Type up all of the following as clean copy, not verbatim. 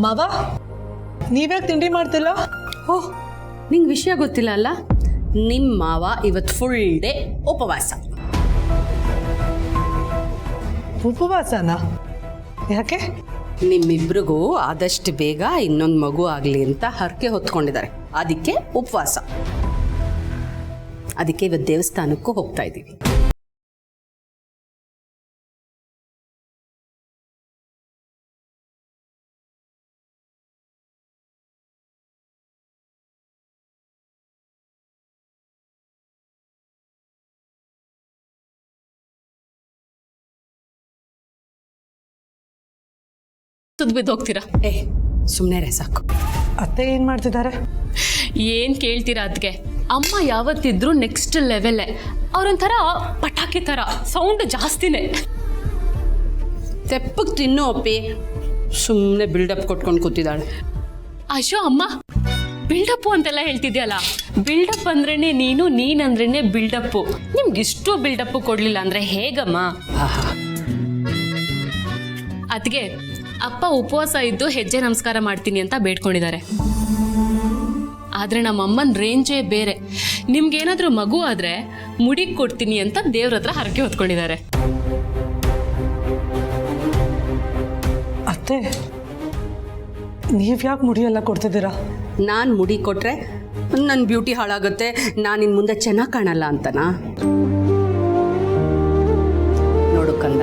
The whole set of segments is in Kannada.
ಮಾವ ನೀವ್ಯಾಕೆ ತಿಂಡಿ ಮಾಡ್ತಿಲ್ಲ? ಓಹ್, ನಿಂಗೆ ವಿಷಯ ಗೊತ್ತಿಲ್ಲ ಅಲ್ಲ? ನಿಮ್ಮ ಮಾವ ಇವತ್ತು ಫುಲ್ ಡೇ ಉಪವಾಸ. ಉಪವಾಸನಾ? ಯಾಕೆ? ನಿಮ್ಮಿಬ್ರಿಗೂ ಆದಷ್ಟು ಬೇಗ ಇನ್ನೊಂದು ಮಗು ಆಗಲಿ ಅಂತ ಹರಕೆ ಹೊತ್ಕೊಂಡಿದ್ದಾರೆ, ಅದಕ್ಕೆ ಉಪವಾಸ. ಅದಕ್ಕೆ ಇವತ್ತು ದೇವಸ್ಥಾನಕ್ಕೂ ಹೋಗ್ತಾ ಇದ್ದೀವಿ. ಬಿದ್ದೋಗ್ತೀರಾ? ಸುಮ್ಮನೆ ರೇ ಸಾಕು. ಅತ್ತೆ ಏನ್ ಮಾಡ್ತಿದ್ದಾರೆ? ಏನ್ ಕೇಳ್ತೀರಾ ಅದಕ್ಕೆ? ಅಮ್ಮ ಯಾವತ್ತಿದ್ರು ನೆಕ್ಸ್ಟ್ ಲೆವೆಲ್ಲೇ. ಅವ್ರೊಂಥರ ಪಟಾಕಿ ಥರ ಸೌಂಡ್ ಜಾಸ್ತಿನೇ. ತೆಪ್ಪಗೆ ತಿನ್ನು ಅಪ್ಪಿ, ಸುಮ್ಮನೆ ಬಿಲ್ಡಪ್ ಕೊಟ್ಕೊಂಡು ಕೂತಿದ್ದಾಳೆ. ಅಶೋ ಅಮ್ಮ, ಬಿಲ್ಡಪ್ಪು ಅಂತೆಲ್ಲ ಹೇಳ್ತಿದ್ಯಲ್ಲ. ಬಿಲ್ಡಪ್ ಅಂದ್ರೇನೆ ನೀನು, ನೀನಂದ್ರೇನೆ ಬಿಲ್ಡಪ್ಪು. ನಿಮ್ಗಿಷ್ಟು ಬಿಲ್ಡಪ್ಪು ಕೊಡ್ಲಿಲ್ಲ ಅಂದ್ರೆ ಹೇಗಮ್ಮ? ಅದಕ್ಕೆ ಅಪ್ಪ ಉಪವಾಸ ಇದ್ದು ಹೆಜ್ಜೆ ನಮಸ್ಕಾರ ಮಾಡ್ತೀನಿ ಅಂತ ಬೇಡ್ಕೊಂಡಿದ್ದಾರೆ. ಆದ್ರೆ ನಮ್ಮ ಅಮ್ಮನ ರೇಂಜೇ ಬೇರೆ. ನಿಮ್ಗೇನಾದ್ರೂ ಮಗು ಆದ್ರೆ ಮುಡಿಗೆ ಕೊಡ್ತೀನಿ ಅಂತ ದೇವ್ರ ಹತ್ರ ಹರಕೆ ಹೊತ್ಕೊಂಡಿದ್ದಾರೆ. ಅತ್ತೆ ನೀವ್ಯಾಕೆ ಮುಡಿಯೆಲ್ಲ ಕೊಡ್ತಿದ್ದೀರಾ? ನಾನು ಮುಡಿ ಕೊಟ್ರೆ ನನ್ನ ಬ್ಯೂಟಿ ಹಾಳಾಗುತ್ತೆ, ನಾನು ಇನ್ನು ಮುಂದೆ ಚೆನ್ನಾಗಿ ಕಾಣಲ್ಲ ಅಂತನಾ? ನೋಡು ಕಂದ,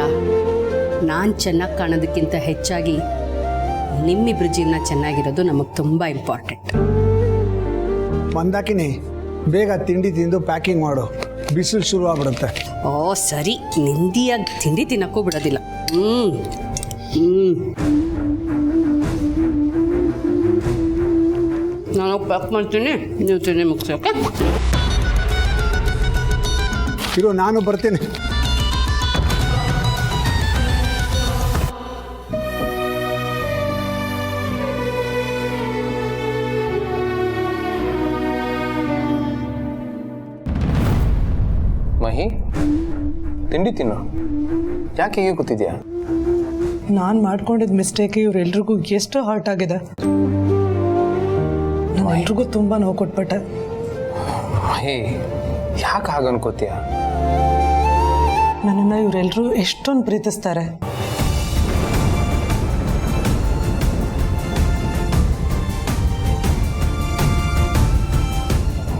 ನಾನು ಚೆನ್ನಾಗಿ ಕಾಣೋದಕ್ಕಿಂತ ಹೆಚ್ಚಾಗಿ ನಿಮ್ಮಿಬ್ರ ಜೀವನ ಚೆನ್ನಾಗಿರೋದು ನಮಗೆ ತುಂಬ ಇಂಪಾರ್ಟೆಂಟ್. ಮಂದಾಕಿನಿ, ಬೇಗ ತಿಂಡಿ ತಿಂದು ಪ್ಯಾಕಿಂಗ್ ಮಾಡು, ಬಿಸಿಲು ಶುರು ಆಗ್ಬಿಡುತ್ತೆ. ಓ ಸರಿ, ನಿಂದಿಯಾಗಿ ತಿಂಡಿ ತಿನ್ನಕ್ಕೂ ಬಿಡೋದಿಲ್ಲ. ನಾನು ಪ್ಯಾಕ್ ಮಾಡ್ತೀನಿ, ನೀವು ತಿಂಡಿ ಮುಗಿಸಿ. ಓಕೆ ಇರು, ನಾನು ಬರ್ತೀನಿ. ಮಹಿ, ತಿಂಡಿ ತಿನ್ನು. ಯಾಕೆ ಹೀಗೆ ಕೂತಿದ್ಯಾ? ನಾನು ಮಾಡ್ಕೊಂಡಿದ್ದ ಮಿಸ್ಟೇಕ್ ಇವ್ರೆಲ್ರಿಗೂ ಎಷ್ಟು ಹರ್ಟ್ ಆಗಿದೆ. ನಾನು ಎಲ್ರಿಗೂ ತುಂಬ ನೋವು ಕೊಟ್ಬಿಟ್ಟೆ. ಮಹಿ, ಯಾಕೆ ಹಾಗೆ ಅನ್ಕೋತೀಯ? ನನ್ನನ್ನು ಇವರೆಲ್ಲರೂ ಎಷ್ಟೊಂದು ಪ್ರೀತಿಸ್ತಾರೆ.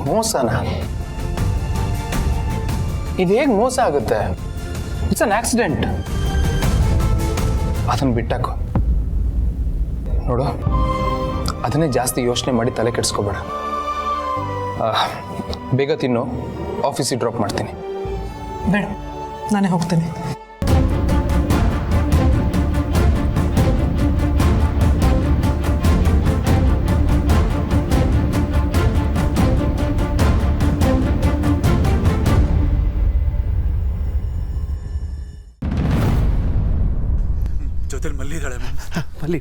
ಮೋಸನಾ? ಇದು ಹೇಗೆ ಮೋಸ ಆಗುತ್ತೆ? It's an accident. ಅದನ್ನು ಬಿಟ್ಟಾಕು. ನೋಡು, ಅದನ್ನೇ ಜಾಸ್ತಿ ಯೋಚನೆ ಮಾಡಿ ತಲೆ ಕೆಡಿಸ್ಕೋಬೇಡ. ಬೇಗ ತಿನ್ನು, ಆಫೀಸಿಗೆ ಡ್ರಾಪ್ ಮಾಡ್ತೀನಿ. ಬೇಡ, ನಾನೇ ಹೋಗ್ತೀನಿ. ಜೊತೆಲಿ ಮಲ್ಲಿದ್ದಾಳೆ. ಮಲ್ಲಿ,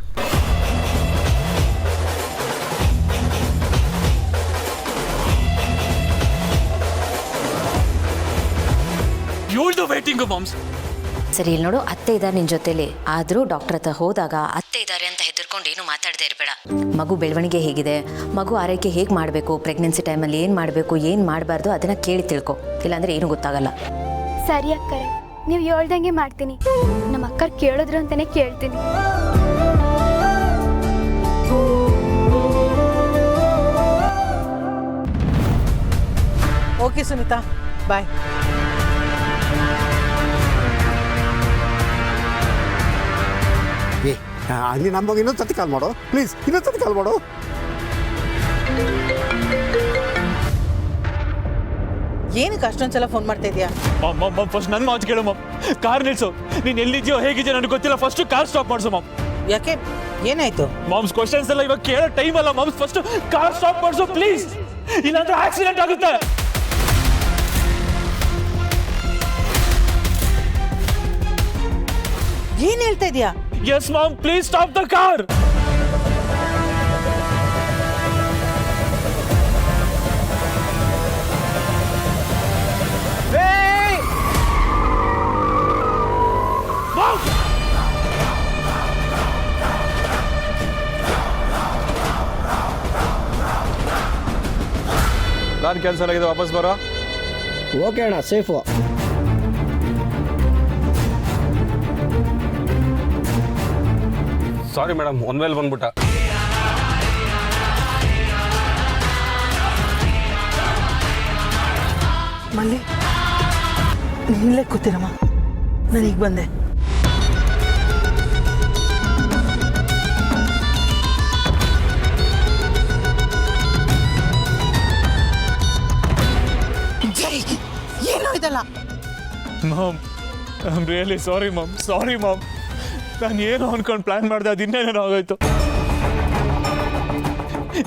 ಸರಿ, ಇಲ್ಲಿ ನೋಡು, ಅತ್ತೆ ಇದ್ದಾರೆ ನಿನ್ನ ಜೊತೆಲಿ. ಆದರೂ ಡಾಕ್ಟರ್ ಹತ್ರ ಹೋದಾಗ ಅತ್ತೆ ಇದ್ದಾರೆ ಅಂತ ಹೆದರ್ಕೊಂಡು ಏನು ಮಾತಾಡದೆ ಇರಬೇಡ. ಮಗು ಬೆಳವಣಿಗೆ ಹೇಗಿದೆ, ಮಗು ಆರೈಕೆ ಹೇಗೆ ಮಾಡಬೇಕು, ಪ್ರೆಗ್ನೆನ್ಸಿ ಟೈಮಲ್ಲಿ ಏನು ಮಾಡಬೇಕು, ಏನು ಮಾಡಬಾರ್ದು ಅದನ್ನು ಕೇಳಿ ತಿಳ್ಕೊ. ಇಲ್ಲಾಂದರೆ ಏನೂ ಗೊತ್ತಾಗಲ್ಲ. ಸರಿ ಅಕ್ಕರೆ, ನೀವು ಹೇಳ್ದಂಗೆ ಮಾಡ್ತೀನಿ. ನಮ್ಮ ಅಕ್ಕರ್ ಕೇಳಿದ್ರು ಅಂತಾನೆ ಕೇಳ್ತೀನಿ. ಓಕೆ ಸುನೀತಾ, ಬಾಯ್. ನೀನು ನಮಗೆ ಇನ್ನೊಂದು ಸತಿ ಕಾಲ್ ಮಾಡು ಪ್ಲೀಸ್, ಇನ್ನೊಂದು ಸತಿ ಕಾಲ್ ಮಾಡು. ಏನಕ್ಕೆ ಅಷ್ಟೊಂದು ಸಲ ಫೋನ್ ಮಾಡ್ತಾ ಇದೆಯಾ? ಫಸ್ಟ್ ನನ್ನ ಮಾತು ಕೇಳು ಮಮ್. ಕಾರ್ ನಿಲ್ಸು. ನೀನು ಎಲ್ಲಿದ್ಯೋ ಹೇಗಿದ್ಯೋ ನನಗೆ ಗೊತ್ತಿಲ್ಲ. ಫಸ್ಟ್ ಕಾರ್ ಸ್ಟಾಪ್ ಮಾಡಿಸು ಮಮ್. ಯಾಕೆ, ಏನಾಯ್ತು? ಮಾಮ್ಸ್ ಕ್ವಶನ್ಸ್ ಎಲ್ಲ ಇವಾಗ ಕೇಳೋ ಟೈಮ್ ಅಲ್ಲ ಮಾಮ್ಸ್. ಫಸ್ಟ್ ಕಾರ್ ಸ್ಟಾಪ್ ಮಾಡಿಸು ಪ್ಲೀಸ್, ಇಲ್ಲಾಂದ್ರೆ ಆಕ್ಸಿಡೆಂಟ್ ಆಗುತ್ತೆ. ಏನ್ ಹೇಳ್ತಾ ಇದೀಯಾ? Yes mom, please stop the car. Plan cancel ಆಗಿದೆ, ವಾಪಸ್ ಬರೋ. ಓಕೆ ಅಣ್ಣ, ಸೇಫು. ಸಾರಿ ಮೇಡಮ್, ಒನ್ ವೇಲ್ ಬಂದ್ಬಿಟ್ಟ. ಮಲ್ಲಿ ಇಲ್ಲೇ ಕೂತೀರಮ್ಮ, ನಾನೀಗ ಬಂದೆ. ಜೈ, ಏನೋ ಇದಲ್ಲ. Mom, I am really sorry mom, sorry mom. ನಾನು ಏನು ಅನ್ಕೊಂಡು ಪ್ಲಾನ್ ಮಾಡಿದೆ, ಅದು ಇನ್ನೇನೇನೋ ಆಗೋಯ್ತು.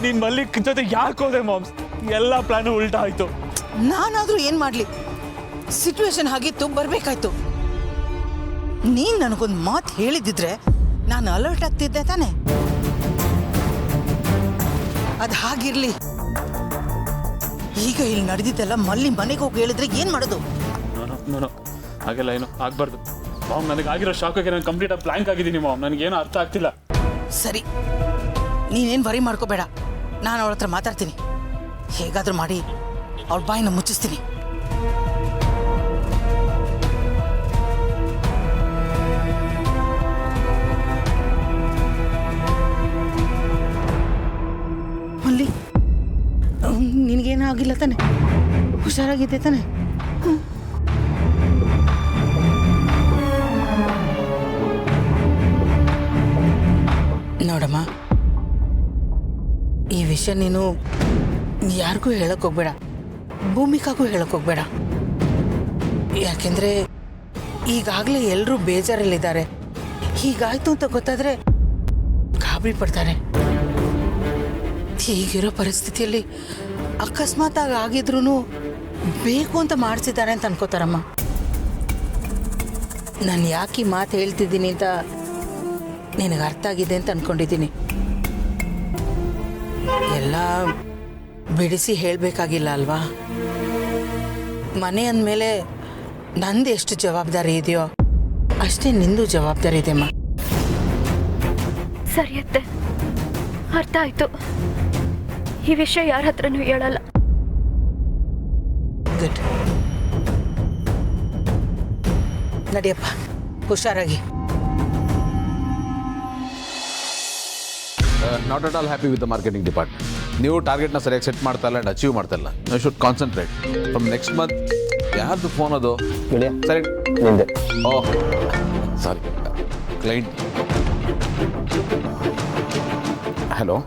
ನೀನು ಮಲ್ಲಿಕ್ ಜೊತೆ ಯಾಕೆ ಹೋದೆ ಮಾಮ್? ಎಲ್ಲ ಪ್ಲಾನು ಉಲ್ಟಾ ಆಯ್ತು. ನಾನಾದ್ರೂ ಏನ್ ಮಾಡ್ಲಿ, ಸಿಚುವೇಶನ್ ಹಾಗಿತ್ತು, ಬರ್ಬೇಕಾಯ್ತು. ನೀನ್ ನನಗೊಂದು ಮಾತು ಹೇಳಿದಿದ್ರೆ ನಾನು ಅಲರ್ಟ್ ಆಗ್ತಿದ್ದೆ ತಾನೆ. ಅದು ಹಾಗಿರ್ಲಿ. ಈಗ ಇಲ್ಲಿ ನಡೆದಿದ್ದೆಲ್ಲ ಮಲ್ಲಿ ಮನೆಗೆ ಹೋಗಿ ಹೇಳಿದ್ರೆ ಏನ್ ಮಾಡೋದು? ನಾನು ಹಾಗೆಲ್ಲ ಏನೋ ಆಗ್ಬಾರ್ದು ಮಾಮ್. ನನಗೆ ಆಗಿರೋ ಶಾಕಿಗೆ ನಾನು ಕಂಪ್ಲೀಟ್ ಆಗಿ ಬ್ಲ್ಯಾಂಕ್ ಆಗಿದ್ದೀನಿ ಮಾಮ್. ನನಗೇನು ಅರ್ಥ ಆಗ್ತಿಲ್ಲ. ಸರಿ, ನೀನೇನು ವರಿ ಮಾಡ್ಕೋಬೇಡ. ನಾನು ಅವಳ ಹತ್ರ ಮಾತಾಡ್ತೀನಿ. ಹೇಗಾದ್ರೂ ಮಾಡಿ ಅವಳ ಬಾಯಿನ ಮುಚ್ಚಿಸ್ತೀನಿ. ಮಲ್ಲಿ, ನಿನಗೇನೂ ಆಗಿಲ್ಲ ತಾನೆ? ಹುಷಾರಾಗಿದ್ದೆ ತಾನೆ? ನೋಡಮ್ಮ, ಈ ವಿಷಯ ನೀನು ಯಾರಿಗೂ ಹೇಳಕ್ ಹೋಗ್ಬೇಡ, ಭೂಮಿಕಾಗೂ ಹೇಳಕ್ ಹೋಗ್ಬೇಡ. ಯಾಕೆಂದ್ರೆ ಈಗಾಗಲೇ ಎಲ್ಲರೂ ಬೇಜಾರಲ್ಲಿದ್ದಾರೆ. ಹೀಗಾಯ್ತು ಅಂತ ಗೊತ್ತಾದ್ರೆ ಗಾಬರಿ ಪಡ್ತಾರೆ. ಹೀಗಿರೋ ಪರಿಸ್ಥಿತಿಯಲ್ಲಿ ಅಕಸ್ಮಾತ್ ಆಗಿದ್ರು ಬೇಕು ಅಂತ ಮಾಡಿಸಿದ್ದಾರೆ ಅಂತ ಅನ್ಕೋತಾರಮ್ಮ. ನಾನು ಯಾಕೆ ಈ ಮಾತು ಹೇಳ್ತಿದ್ದೀನಿ ಅಂತ ನಿನಗೆ ಅರ್ಥ ಆಗಿದೆ ಅಂತ ಅನ್ಕೊಂಡಿದ್ದೀನಿ. ಎಲ್ಲ ಬಿಡಿಸಿ ಹೇಳಬೇಕಾಗಿಲ್ಲ ಅಲ್ವಾ? ಮನೆ ಅಂದಮೇಲೆ ನಂದು ಎಷ್ಟು ಜವಾಬ್ದಾರಿ ಇದೆಯೋ ಅಷ್ಟೇ ನಿಂದು ಜವಾಬ್ದಾರಿ ಇದೆಮ್ಮ. ಸರಿಯತ್ತೆ, ಅರ್ಥ ಆಯ್ತು. ಈ ವಿಷಯ ಯಾರ ಹತ್ರನೂ ಹೇಳಲ್ಲ. ಗುಡ್. ನಡಿಯಪ್ಪ, ಹುಷಾರಾಗಿ. Not at all happy with the marketing department. ನೀವು ಟಾರ್ಗೆಟ್ನ ಸರಿಯಾಗಿ ಸೆಟ್ ಮಾಡ್ತಾ ಇಲ್ಲ ಆ್ಯಂಡ್ ಅಚೀವ್ ಮಾಡ್ತಾ ಇಲ್ಲ. You should concentrate. From next month ಯಾರ್ದು ಫೋನ್ ಅದು? ಸರಿ, ನಿಂದೆ. Oh sorry, client. Hello,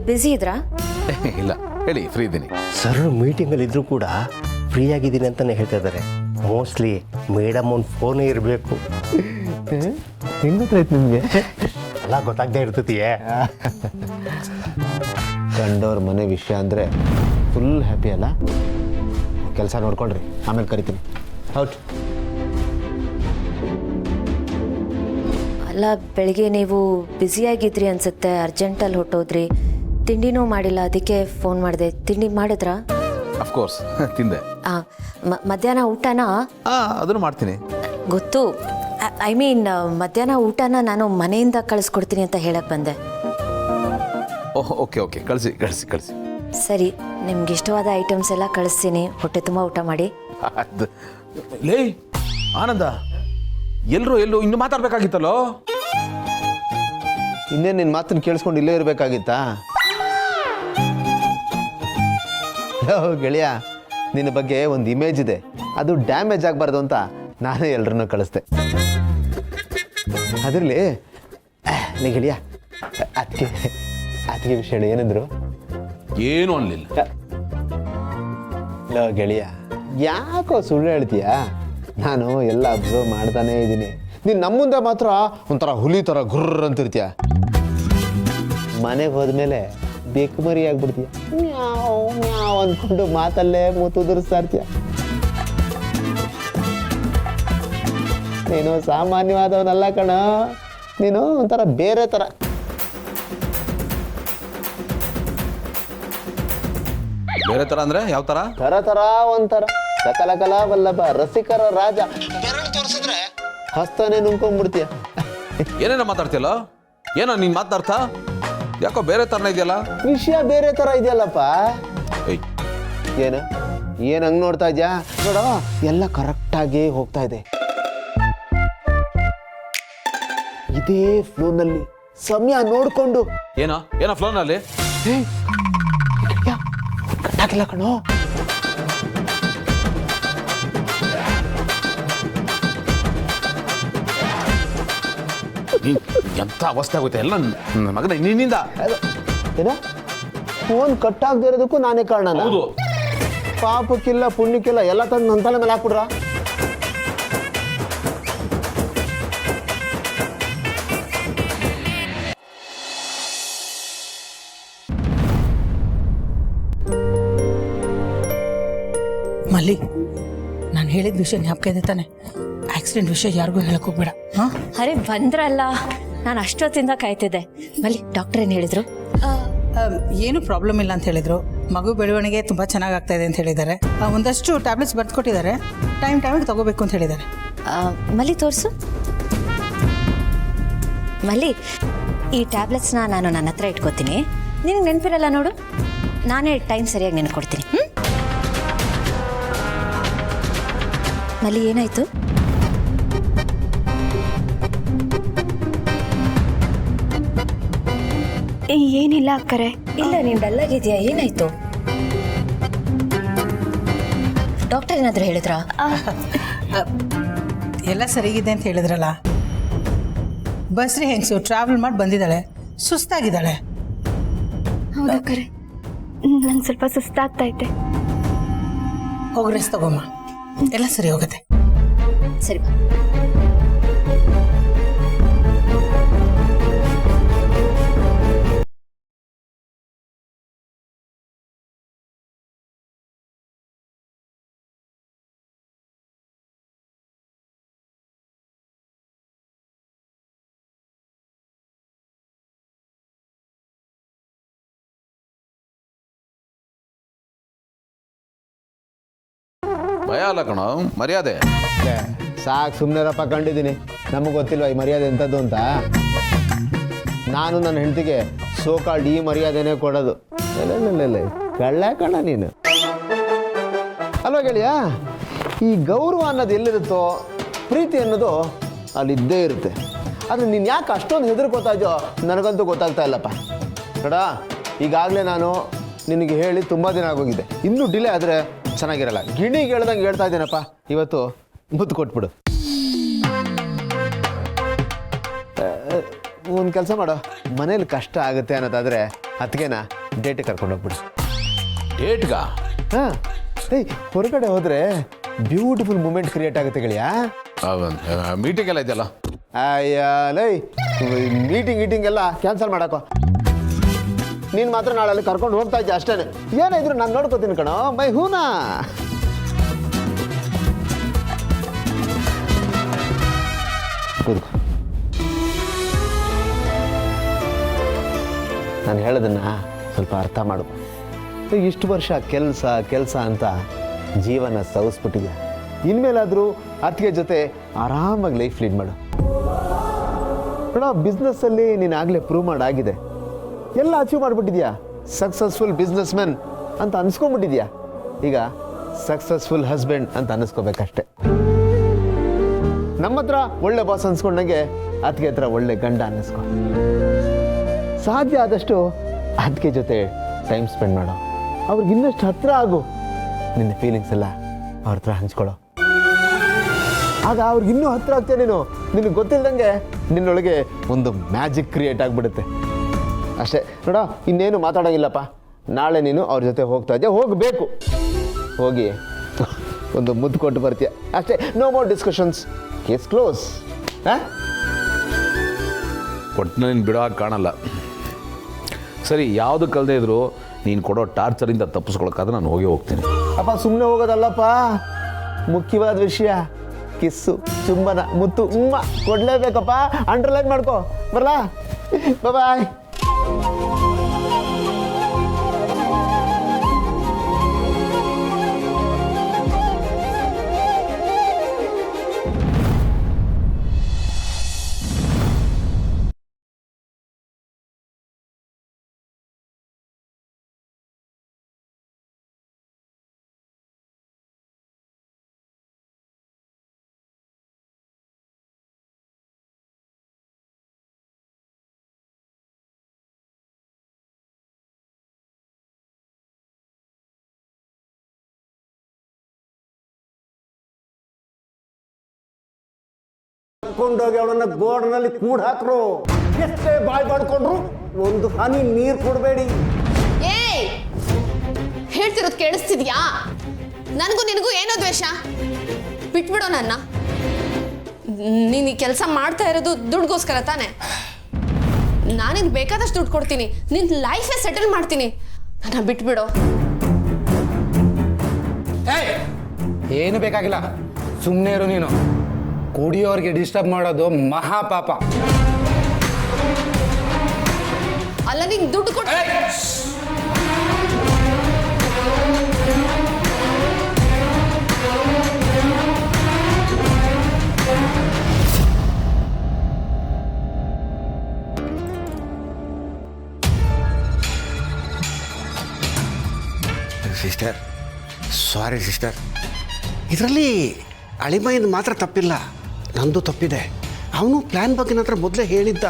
busy ಇದ್ರಾ? ಇಲ್ಲ ಹೇಳಿ, ಫ್ರೀ ಇದ್ದೀನಿ. ಸರ್ ಮೀಟಿಂಗಲ್ಲಿ ಇದ್ರೂ ಕೂಡ ಫ್ರೀ ಆಗಿದ್ದೀನಿ ಅಂತಲೇ ಹೇಳ್ತಾ ಇದ್ದಾರೆ. ಮೋಸ್ಟ್ಲಿ ಮೇಡಮ್ ಒಂದು ಫೋನೇ ಇರಬೇಕು. ಹೆಂಗೆ ಗೊತ್ತಾಯ್ತು ನಿಮಗೆ? ಎಲ್ಲ ಗೊತ್ತಾಗದೇ ಇರ್ತೈತಿಯೇ. ಕಂಡವ್ರ ಮನೆ ವಿಷಯ ಅಂದರೆ ಫುಲ್ ಹ್ಯಾಪಿ ಅಲ್ಲ? ಕೆಲಸ ನೋಡ್ಕೊಳ್ರಿ, ಆಮೇಲೆ ಕರಿತೀನಿ. ಹೌದು. ಅಲ್ಲ, ಬೆಳಿಗ್ಗೆ ನೀವು ಬ್ಯುಸಿಯಾಗಿದ್ರಿ ಅನ್ಸುತ್ತೆ, ಅರ್ಜೆಂಟಲ್ಲಿ ಹೊಟ್ಟೋದ್ರಿ, ತಿಂಡಿನೂ ಮಾಡಿಲ್ಲ, ಅದಕ್ಕೆ ಫೋನ್ ಮಾಡಿದೆ. ತಿಂಡಿ ಮಾಡಿದ್ರಾ? ಅಫ್ಕೋರ್ಸ್ ತಿಂದೆ. ಮಧ್ಯಾಹ್ನ ಊಟನ? ಅದನ್ನು ಮಾಡ್ತೀನಿ. ಗೊತ್ತು. ಐ ಮೀನ್ ಮಧ್ಯಾಹ್ನ ಊಟನ ನಾನು ಮನೆಯಿಂದ ಕಳಿಸ್ಕೊಡ್ತೀನಿ ಅಂತ ಹೇಳಕ್ಕೆ ಬಂದೆ. ಓಹ್ ಓಕೆ ಓಕೆ, ಕಳಿಸಿ ಕಳಿಸಿ ಕಳಿಸಿ. ಸರಿ, ನಿಮ್ಗೆ ಇಷ್ಟವಾದ ಐಟಮ್ಸ್ ಎಲ್ಲ ಕಳಿಸ್ತೀನಿ. ಹೊಟ್ಟೆ ತುಂಬ ಊಟ ಮಾಡಿ. ಲೇ ಆನಂದ, ಎಲ್ಲರೂ ಇನ್ನು ಮಾತಾಡ್ಬೇಕಾಗಿತ್ತಲ್ಲೋ? ಇನ್ನೇನು ನಿನ್ನ ಮಾತನ್ನು ಕೇಳಿಸ್ಕೊಂಡು ಇಲ್ಲೇ ಇರಬೇಕಾಗಿತ್ತಾ? ಗೆಳೆಯ, ನಿನ್ನ ಬಗ್ಗೆ ಒಂದು ಇಮೇಜ್ ಇದೆ, ಅದು ಡ್ಯಾಮೇಜ್ ಆಗಬಾರ್ದು ಅಂತ ನಾನೇ ಎಲ್ಲರನ್ನೂ ಕಳಿಸ್ದೆ. ಅದರಲ್ಲಿ ನೀ ಗೆಳೆಯ, ಅದಕ್ಕೆ ವಿಷಯ ಏನಂದ್ರು? ಏನೂ ಅನ್ನಲಿಲ್ಲ. ಲೋ ಗೆಳೆಯ, ಯಾಕೋ ಸುಳ್ಳು ಹೇಳ್ತೀಯಾ? ನಾನು ಎಲ್ಲ ಅಬ್ಸರ್ವ್ ಮಾಡ್ತಾನೇ ಇದ್ದೀನಿ. ನೀನು ನಮ್ಮ ಮುಂದೆ ಮಾತ್ರ ಒಂಥರ ಹುಲಿ ಥರ ಗುರ್ರ ಅಂತಿರ್ತೀಯ. ಮನೆಗೆ ಹೋದ್ಮೇಲೆ ಬೆಕ್ಕು ಮರಿ ಆಗ್ಬಿಡ್ತೀಯ. ಮ್ಯಾವ್ ಅಂದ್ಕೊಂಡು ಮಾತಲ್ಲೇ ಮುತ್ತುದುರಿಸ್ತಾ ಇರ್ತೀಯ. ನೀನು ಸಾಮಾನ್ಯವಾದವನಲ್ಲ ಕಣ, ನೀನು ಒಂಥರ ಬೇರೆ ಥರ. ಬೇರೆ ಥರ ಅಂದರೆ ಯಾವ ಥರ? ಥರ ಒಂಥರ ಸಕಲ ಕಲಾ ವಲ್ಲಭ, ರಸಿಕರ ರಾಜ. ಬೆರಳು ತೋರಿಸಿದ್ರೆ ಹಸ್ತನೇ ನುಂಗ್ಕೊಂಡ್ಬಿಡ್ತೀಯ. ಏನೇನೋ ಮಾತಾಡ್ತೀಯಲ್ಲ, ಏನೋ ನೀನು ಮಾತಾಡ್ತಾ? ಯಾಕೋ ಬೇರೆ ಥರನೇ ಇದೆಯಲ್ಲ? ವಿಷಯ ಬೇರೆ ಥರ ಇದೆಯಲ್ಲಪ್ಪ. ಏಯ್, ಏನು ಹಂಗೆ ನೋಡ್ತಾ ಇದ್ಯಾ? ನೋಡ, ಎಲ್ಲ ಕರೆಕ್ಟಾಗಿ ಹೋಗ್ತಾ ಇದೆ. ಇದೇ ಫ್ಲೋನಲ್ಲಿ ಸಮಯ ನೋಡ್ಕೊಂಡು. ಏನೋ ಫ್ಲೋನಲ್ಲಿ ಕಟ್ಟಾಗಿಲ್ಲ ಕಣೋ. ಎಂಥ ಅವಸ್ಥೆ ಆಗುತ್ತೆ ಎಲ್ಲ ಮಗನ ನಿನ್ನಿಂದ. ಏನ ಫೋನ್ ಕಟ್ಟಾಗದೇ ಇರೋದಕ್ಕೂ ನಾನೇ ಕಾರಣ. ಹೌದು. ಪಾಪಕ್ಕಿಲ್ಲ ಪುಣ್ಯಕ್ಕಿಲ್ಲ ಎಲ್ಲ ತಂದು ನನ್ನ ತಲೆ ಮೇಲೆ ಹಾಕ್ಬಿಡ್ರ. ಮಲ್ಲಿ, ನಾನು ಹೇಳಿದ ವಿಷಯ ಜ್ಞಾಪಕ ಇದೆ ತಾನೆ? ಆಕ್ಸಿಡೆಂಟ್ ವಿಷಯ ಯಾರಿಗೂ ಹೇಳಕ್ ಹೋಗ್ಬೇಡ. ಹಾಂ, ಅರೆ ಬಂದ್ರಲ್ಲ, ನಾನು ಅಷ್ಟೊತ್ತಿಂದ ಕಾಯ್ತಿದ್ದೆ. ಮಲ್ಲಿ ಡಾಕ್ಟರ್ ಏನು ಹೇಳಿದ್ರು? ಏನು ಪ್ರಾಬ್ಲಮ್ ಇಲ್ಲ ಅಂತ ಹೇಳಿದರು. ಮಗು ಬೆಳವಣಿಗೆ ತುಂಬ ಚೆನ್ನಾಗಿ ಆಗ್ತಾ ಇದೆ ಅಂತ ಹೇಳಿದ್ದಾರೆ. ಒಂದಷ್ಟು ಟ್ಯಾಬ್ಲೆಟ್ಸ್ ಬರ್ದು ಕೊಟ್ಟಿದ್ದಾರೆ. ಟೈಮಿಗೆ ತಗೋಬೇಕು ಅಂತ ಹೇಳಿದ್ದಾರೆ. ಮಲ್ಲಿ ತೋರಿಸು. ಮಲ್ಲಿ, ಈ ಟ್ಯಾಬ್ಲೆಟ್ಸ್ನ ನಾನು ನನ್ನ ಹತ್ರ ಇಟ್ಕೋತೀನಿ. ನಿನಗೆ ನೆನಪಿರಲ್ಲ ನೋಡು, ನಾನೇ ಟೈಮ್ ಸರಿಯಾಗಿ ನೆನ್ಕೊಡ್ತೀನಿ. ಮಲ್ಲಿ ಏನಾಯ್ತು? ಏನಿಲ್ಲ ಅಕ್ಕರೆ. ಇಲ್ಲ, ನೀನು ಡಲ್ಲಾಗಿದೆಯಾ? ಏನಾಯ್ತು? ಡಾಕ್ಟರ್ ಏನಾದರೂ ಹೇಳಿದ್ರಾ? ಎಲ್ಲ ಸರಿಗಿದೆ ಅಂತ ಹೇಳಿದ್ರಲ್ಲ. ಬಸ್ರಿ ಹೆಂಗಸು ಟ್ರಾವೆಲ್ ಮಾಡಿ ಬಂದಿದ್ದಾಳೆ, ಸುಸ್ತಾಗಿದ್ದಾಳೆ. ಹೌದು ಅಕ್ಕರೆ, ನಂಗೆ ಸ್ವಲ್ಪ ಸುಸ್ತಾಗ್ತೈತೆ. ಹೋಗಿ ರೆಸ್ಟ್ ತಗೊಮ್ಮ, ಎಲ್ಲ ಸರಿ ಹೋಗುತ್ತೆ. ಸರಿ. ಭಯ ಅಲ್ಲ ಕಣೋ, ಮರ್ಯಾದೆ. ಸಾಕು, ಸುಮ್ಮನೆರಪ್ಪ. ಕಂಡಿದ್ದೀನಿ, ನಮಗೆ ಗೊತ್ತಿಲ್ವ ಈ ಮರ್ಯಾದೆ ಎಂಥದ್ದು ಅಂತ. ನಾನು ನನ್ನ ಹೆಂಡತಿಗೆ ಸೋಕಾಲ್ಡ್ ಈ ಮರ್ಯಾದೆನೇ ಕೊಡೋದು. ಕಳ್ಳ ಕಣ ನೀನು ಅಲ್ವಾ ಗೆಳೆಯ? ಈ ಗೌರವ ಅನ್ನೋದು ಎಲ್ಲಿರುತ್ತೋ, ಪ್ರೀತಿ ಅನ್ನೋದು ಅಲ್ಲಿದ್ದೇ ಇರುತ್ತೆ. ಆದರೆ ನೀನು ಯಾಕೆ ಅಷ್ಟೊಂದು ಹೆದರ್ಕೋತಾ ಇದೆಯೋ ನನಗಂತೂ ಗೊತ್ತಾಗ್ತಾ ಇಲ್ಲಪ್ಪ. ನೋಡ, ಈಗಾಗಲೇ ನಾನು ನಿನಗೆ ಹೇಳಿ ತುಂಬ ದಿನ ಆಗೋಗಿದೆ. ಇನ್ನೂ ಡಿಲೇ ಆದರೆ ಚೆನ್ನಾಗಿರಲ್ಲ. ಗಿಣಿಗೆ ಹೇಳ್ದಂಗೆ ಹೇಳ್ತಾ ಇದ್ದೇನಪ್ಪ. ಇವತ್ತು ಮುತ್ತು ಕೊಟ್ಬಿಡು. ಒಂದು ಕೆಲಸ ಮಾಡೋ, ಮನೇಲಿ ಕಷ್ಟ ಆಗುತ್ತೆ ಅನ್ನೋದಾದರೆ ಅದಕ್ಕೆನಾ ಡೇಟಿಗೆ ಕರ್ಕೊಂಡು ಹೋಗ್ಬಿಡು. ಡೇಟ್ಗ? ಹಾಂ, ಏಯ್ ಹೊರಗಡೆ ಹೋದರೆ ಬ್ಯೂಟಿಫುಲ್ ಮೂಮೆಂಟ್ ಕ್ರಿಯೇಟ್ ಆಗುತ್ತೆ ಗೆಳೆಯ. ಮೀಟಿಂಗ್ ಎಲ್ಲ ಇದೆಯಲ್ಲ? ಅಯ್ಯ ಲೈ, ಮೀಟಿಂಗ್ ಎಲ್ಲ ಕ್ಯಾನ್ಸಲ್ ಮಾಡಾಕೋ. ನೀನು ಮಾತ್ರ ನಾಳೆ ಅಲ್ಲಿ ಕರ್ಕೊಂಡು ಹೋಗ್ತಾ ಇದ್ದೆ ಅಷ್ಟೇ. ಏನಾದ್ರು ನಾನು ನೋಡ್ಕೋತೀನಿ ಕಣೋ, ಬೈ ಹೂನಾ. ನಾನು ಹೇಳೋದನ್ನ ಸ್ವಲ್ಪ ಅರ್ಥ ಮಾಡು. ಇಷ್ಟು ವರ್ಷ ಕೆಲಸ ಅಂತ ಜೀವನ ಸವಿಸ್ಬಿಟ್ಟಿದ್ಯಾ. ಇನ್ಮೇಲಾದರೂ ಅತ್ತಿಗೆ ಜೊತೆ ಆರಾಮಾಗಿ ಲೈಫ್ ಲೀಡ್ ಮಾಡು. ನೋಡೋ, ಬಿಸ್ನೆಸ್ಸಲ್ಲಿ ನೀನು ಆಗಲೇ ಪ್ರೂವ್ ಮಾಡಾಗಿದೆ. ಎಲ್ಲ ಅಚೀವ್ ಮಾಡಿಬಿಟ್ಟಿದ್ಯಾ. ಸಕ್ಸಸ್ಫುಲ್ ಬಿಸ್ನೆಸ್ ಮ್ಯಾನ್ ಅಂತ ಅನ್ಸ್ಕೊಂಡ್ಬಿಟ್ಟಿದ್ಯಾ. ಈಗ ಸಕ್ಸಸ್ಫುಲ್ ಹಸ್ಬೆಂಡ್ ಅಂತ ಅನ್ನಿಸ್ಕೋಬೇಕಷ್ಟೆ. ನಮ್ಮ ಹತ್ರ ಒಳ್ಳೆ ಬಾಸ್ ಅನ್ಸ್ಕೊಂಡಂಗೆ ಅದಕ್ಕೆ ಹತ್ರ ಒಳ್ಳೆ ಗಂಡ ಅನ್ನಿಸ್ಕೊ. ಸಾಧ್ಯ ಆದಷ್ಟು ಅದಕ್ಕೆ ಜೊತೆ ಟೈಮ್ ಸ್ಪೆಂಡ್ ಮಾಡೋ. ಅವ್ರಿಗೆ ಇನ್ನಷ್ಟು ಹತ್ರ ಆಗು. ನಿನ್ನ ಫೀಲಿಂಗ್ಸ್ ಎಲ್ಲ ಅವ್ರ ಹತ್ರ ಹಂಚ್ಕೊಳ್ಳೋ. ಆಗ ಅವ್ರಿಗೆ ಇನ್ನೂ ಹತ್ರ ಆಗ್ತೇ ನೀನು. ನಿನಗೆ ಗೊತ್ತಿಲ್ದಂಗೆ ನಿನ್ನೊಳಗೆ ಒಂದು ಮ್ಯಾಜಿಕ್ ಕ್ರಿಯೇಟ್ ಆಗಿಬಿಡುತ್ತೆ ಅಷ್ಟೇ. ನೋಡ, ಇನ್ನೇನು ಮಾತಾಡೋಂಗಿಲ್ಲಪ್ಪ. ನಾಳೆ ನೀನು ಅವ್ರ ಜೊತೆ ಹೋಗ್ತಾ ಇದ್ದೆ, ಹೋಗಬೇಕು. ಹೋಗಿ ಒಂದು ಮುದ್ದು ಕೊಟ್ಟು ಬರ್ತೀಯ ಅಷ್ಟೇ. No more discussions, case close. ಒಟ್ಟಿನ ನೀನು ಬಿಡೋ ಹಾಗೆ ಕಾಣಲ್ಲ. ಸರಿ, ಯಾವುದು ಕಲ್ಲದೆ ಇದ್ರು ನೀನು ಕೊಡೋ ಟಾರ್ಚರಿಂದ ತಪ್ಪಿಸ್ಕೊಳಕ್ಕಾದ್ರೆ ನಾನು ಹೋಗ್ತೀನಿ. ಅಪ್ಪ, ಸುಮ್ಮನೆ ಹೋಗೋದಲ್ಲಪ್ಪ. ಮುಖ್ಯವಾದ ವಿಷಯ ಕಿಸ್ಸು, ಚುಂಬನ, ಮುತ್ತು, ಕೊಡಲೇಬೇಕಪ್ಪ. ಅಂಡರ್ಲೈನ್ ಮಾಡ್ಕೋ. ಬರಲಾ? ಬಾಯ್. ಕರ್ಕೊಂಡೋಗಿ ಅವಳನ್ನ ಗೋಡನಲ್ಲಿ ಕೂಡ ಹಾಕ್ರು. ಎಷ್ಟೇ ಬಾಯ್ ಮಾಡ್ಕೊಂಡ್ರು ಒಂದು ಹನಿ ನೀರು ಕೊಡಬೇಡಿ. ಏಯ್, ಹೇಳ್ತಿರೋದು ಕೇಳಿಸ್ತಿದ್ಯಾ? ನನಗೂ ನಿನಗೂ ಏನೋ ದ್ವೇಷ? ಬಿಟ್ಬಿಡೋ ನನ್ನ. ನೀನು ಈ ಕೆಲಸ ಮಾಡ್ತಾ ಇರೋದು ದುಡ್ಗೋಸ್ಕರ ತಾನೆ? ನಾನಿನ್ ಬೇಕಾದಷ್ಟು ದುಡ್ಡು ಕೊಡ್ತೀನಿ, ನಿನ್ನ ಲೈಫೇ ಸೆಟಲ್ ಮಾಡ್ತೀನಿ. ನನ್ನ ಬಿಟ್ಬಿಡೋ. ಏನು ಬೇಕಾಗಿಲ್ಲ, ಸುಮ್ಮನೆ ಇರು ನೀನು. ಕುಡಿಯೋರಿಗೆ ಡಿಸ್ಟರ್ಬ್ ಮಾಡೋದು ಮಹಾಪಾಪ. ಅಲ್ಲ, ನೀನು ದುಡ್ಡು ಕೊಟ್ಟು ಸಿಸ್ಟರ್, ಸಾರಿ ಸಿಸ್ಟರ್. ಇದರಲ್ಲಿ ಅಳಿಮೈದು ಮಾತ್ರ ತಪ್ಪಿಲ್ಲ, ನಂದು ತಪ್ಪಿದೆ. ಅವನು ಪ್ಲ್ಯಾನ್ ಬಗ್ಗೆ ನನ್ನ ಹತ್ರ ಮೊದಲೇ ಹೇಳಿದ್ದ.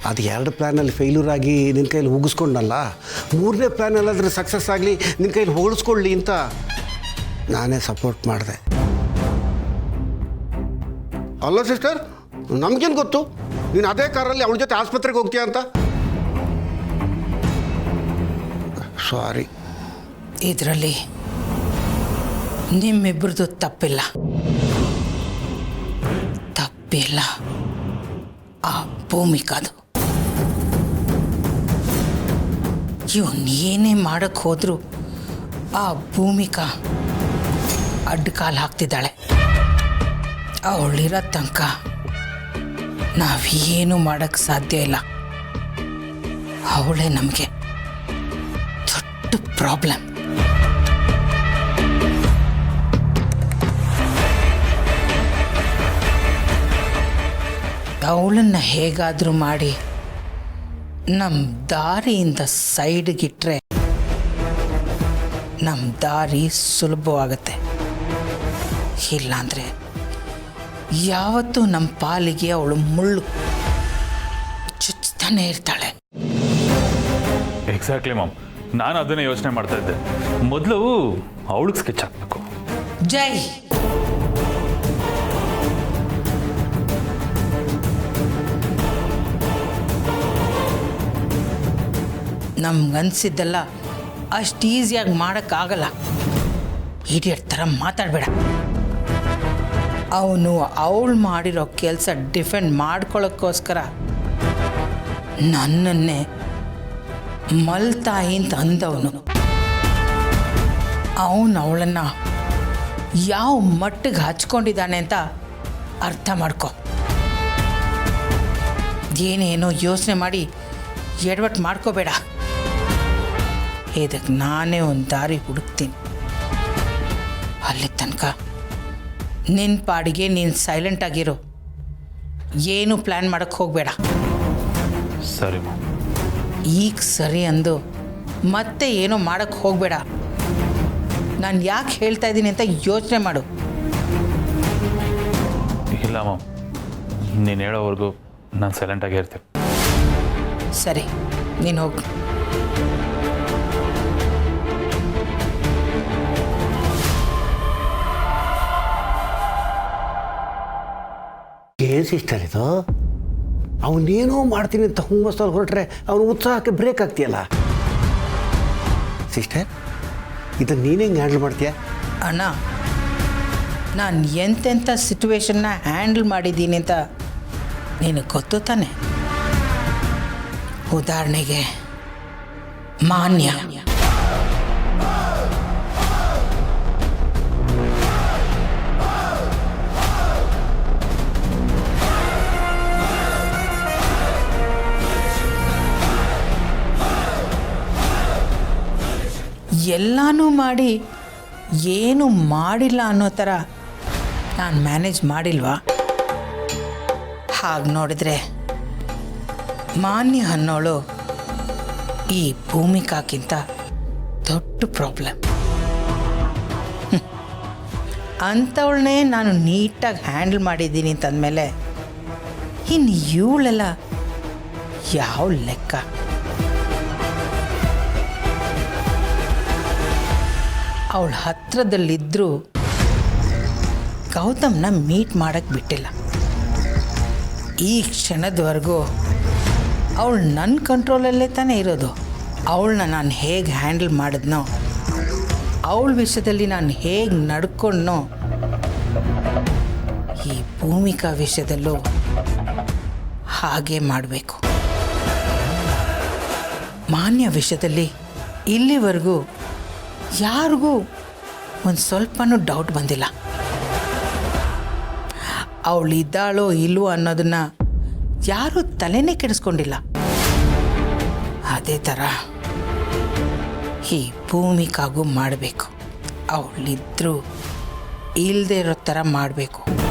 ಅದು 2 ಪ್ಲ್ಯಾನಲ್ಲಿ ಫೇಲ್ಯೂರ್ ಆಗಿ ನಿನ್ನ ಕೈಯಲ್ಲಿ ಉಗಿಸ್ಕೊಂಡಲ್ಲ, 3ನೇ ಪ್ಲ್ಯಾನಲ್ಲಾದರೆ ಸಕ್ಸಸ್ ಆಗಲಿ ನಿನ್ನ ಕೈಯಲ್ಲಿ ಹೋಳಿಸ್ಕೊಳ್ಳಿ ಅಂತ ನಾನೇ ಸಪೋರ್ಟ್ ಮಾಡಿದೆ. ಅಲ್ಲ ಸಿಸ್ಟರ್, ನಮಗೇನು ಗೊತ್ತು ನೀನು ಅದೇ ಕಾರಲ್ಲಿ ಅವಳ ಜೊತೆ ಆಸ್ಪತ್ರೆಗೆ ಹೋಗ್ತೀಯ ಅಂತ. ಸಾರಿ. ಇದರಲ್ಲಿ ನಿಮ್ಮಿಬ್ಬರದು ತಪ್ಪಿಲ್ಲ. ತಪ್ಪಿಲ್ಲ ಆ ಭೂಮಿಕಾದು. ಇವನು ಏನೇ ಮಾಡಕ್ಕೆ ಹೋದರೂ ಆ ಭೂಮಿಕಾ ಅಡ್ಡಕಾಲು ಹಾಕ್ತಿದ್ದಾಳೆ. ಅವಳಿರೋ ತನಕ ನಾವೇನು ಮಾಡೋಕ್ಕೆ ಸಾಧ್ಯ ಇಲ್ಲ. ಅವಳೇ ನಮಗೆ ದೊಡ್ಡ ಪ್ರಾಬ್ಲಮ್. ಅವಳನ್ನು ಹೇಗಾದರೂ ಮಾಡಿ ನಮ್ಮ ದಾರಿಯಿಂದ ಸೈಡ್ಗಿಟ್ರೆ ನಮ್ಮ ದಾರಿ ಸುಲಭವಾಗುತ್ತೆ. ಇಲ್ಲಾಂದರೆ ಯಾವತ್ತೂ ನಮ್ಮ ಪಾಲಿಗೆ ಅವಳು ಮುಳ್ಳು ಚುಚ್ತಾನೆ ಇರ್ತಾಳೆ. ಎಕ್ಸಾಕ್ಟ್ಲಿ ಮಾಮ್, ನಾನು ಅದನ್ನೇ ಯೋಚನೆ ಮಾಡ್ತಾ ಇದ್ದೆ. ಮೊದಲು ಅವಳಿಗೆ ಸ್ಕೆಚ್ ಹಾಕಬೇಕು. ಜೈ, ನಮ್ಗನ್ಸಿದ್ದೆಲ್ಲ ಅಷ್ಟು ಈಸಿಯಾಗಿ ಮಾಡೋಕ್ಕಾಗಲ್ಲ. ಇಡಿಯಟ್ ಥರ ಮಾತಾಡಬೇಡ. ಅವನು ಅವಳು ಮಾಡಿರೋ ಕೆಲಸ ಡಿಫೆಂಡ್ ಮಾಡ್ಕೊಳ್ಳೋಕ್ಕೋಸ್ಕರ ನನ್ನನ್ನೇ ಮಲ್ತಾಯಿ ಅಂತ ಅಂದವನು. ಅವನು ಅವಳನ್ನು ಯಾವ ಮಟ್ಟಿಗೆ ಹಚ್ಕೊಂಡಿದ್ದಾನೆ ಅಂತ ಅರ್ಥ ಮಾಡ್ಕೊ. ಏನೇನೋ ಯೋಚನೆ ಮಾಡಿ ಎಡವಟ್ಟು ಮಾಡ್ಕೋಬೇಡ. ಇದಕ್ಕೆ ನಾನೇ ಒಂದು ದಾರಿ ಹುಡುಕ್ತೀನಿ. ಅಲ್ಲಿ ತನಕ ನಿನ್ನ ಪಾಡಿಗೆ ನೀನು ಸೈಲೆಂಟಾಗಿರು. ಏನು ಪ್ಲ್ಯಾನ್ ಮಾಡೋಕ್ಕೆ ಹೋಗಬೇಡ. ಸರಿ ಮಾಮ್. ಈಗ ಸರಿ ಅಂದು ಮತ್ತೆ ಏನೋ ಮಾಡೋಕ್ಕೆ ಹೋಗಬೇಡ. ನಾನು ಯಾಕೆ ಹೇಳ್ತಾ ಇದ್ದೀನಿ ಅಂತ ಯೋಚನೆ ಮಾಡು. ಇಲ್ಲ ಮಾಮ್, ನೀನು ಹೇಳೋವರೆಗೂ ನಾನು ಸೈಲೆಂಟಾಗಿ ಇರ್ತೀನಿ. ಸರಿ, ನೀನು ಹೋಗು. ಏನು ಸಿಸ್ಟರ್ ಇದು? ಅವನೇನೋ ಮಾಡ್ತೀನಿ ಅಂತ ಹುಮ್ಮಸ್ಸಲ್ಲಿ ಹೊರಟ್ರೆ ಅವನು ಉತ್ಸಾಹಕ್ಕೆ ಬ್ರೇಕ್ ಆಗ್ತೀಯಲ್ಲ ಸಿಸ್ಟರ್. ಇದನ್ನು ನೀನು ಹೆಂಗೆ ಹ್ಯಾಂಡಲ್ ಮಾಡ್ತೀಯ? ಅಣ್ಣ, ನಾನು ಎಂತೆಂಥ ಸಿಚುವೇಶನ್ನ ಹ್ಯಾಂಡಲ್ ಮಾಡಿದ್ದೀನಿ ಅಂತ ನಿನಗೆ ಗೊತ್ತು ತಾನೆ. ಉದಾಹರಣೆಗೆ ಮಾನ್ಯ. ಎಲ್ಲನೂ ಮಾಡಿ ಏನು ಮಾಡಿಲ್ಲ ಅನ್ನೋ ಥರ ನಾನು ಮ್ಯಾನೇಜ್ ಮಾಡಿಲ್ವಾ? ಹಾಗೆ ನೋಡಿದ್ರೆ ಮಾನ್ಯ ಅನ್ನೋಳು ಈ ಭೂಮಿಕಾಕ್ಕಿಂತ ದೊಡ್ಡ ಪ್ರಾಬ್ಲಮ್. ಅಂಥವಳನ್ನೇ ನಾನು ನೀಟಾಗಿ ಹ್ಯಾಂಡಲ್ ಮಾಡಿದ್ದೀನಿ ಅಂತಂದಮೇಲೆ ಇನ್ನು ಇವಳೆಲ್ಲ ಯಾವ ಲೆಕ್ಕ? ಅವಳ ಹತ್ರದಲ್ಲಿದ್ದರೂ ಗೌತಮ್ನ ಮೀಟ್ ಮಾಡೋಕ್ಕೆ ಬಿಟ್ಟಿಲ್ಲ. ಈ ಕ್ಷಣದವರೆಗೂ ಅವಳು ನನ್ನ ಕಂಟ್ರೋಲಲ್ಲೇ ತಾನೇ ಇರೋದು. ಅವಳನ್ನ ನಾನು ಹೇಗೆ ಹ್ಯಾಂಡಲ್ ಮಾಡಿದ್ನೋ, ಅವಳ ವಿಷಯದಲ್ಲಿ ನಾನು ಹೇಗೆ ನಡ್ಕೊಂಡ್ನೋ, ಈ ಭೂಮಿಕಾ ವಿಷಯದಲ್ಲೂ ಹಾಗೆ ಮಾಡಬೇಕು. ಮಾನ್ಯ ವಿಷಯದಲ್ಲಿ ಇಲ್ಲಿವರೆಗೂ ಯಾರಿಗೂ ಒಂದು ಸ್ವಲ್ಪನೂ ಡೌಟ್ ಬಂದಿಲ್ಲ. ಅವಳು ಇದ್ದಾಳೋ ಇಲ್ವೋ ಅನ್ನೋದನ್ನು ಯಾರೂ ತಲೆನೇ ಕೆಡಿಸ್ಕೊಂಡಿಲ್ಲ. ಅದೇ ಥರ ಈ ಭೂಮಿಕಾಗೂ ಮಾಡಬೇಕು. ಅವಳಿದ್ರೂ ಇಲ್ಲದೆ ಇರೋ ಥರ ಮಾಡಬೇಕು.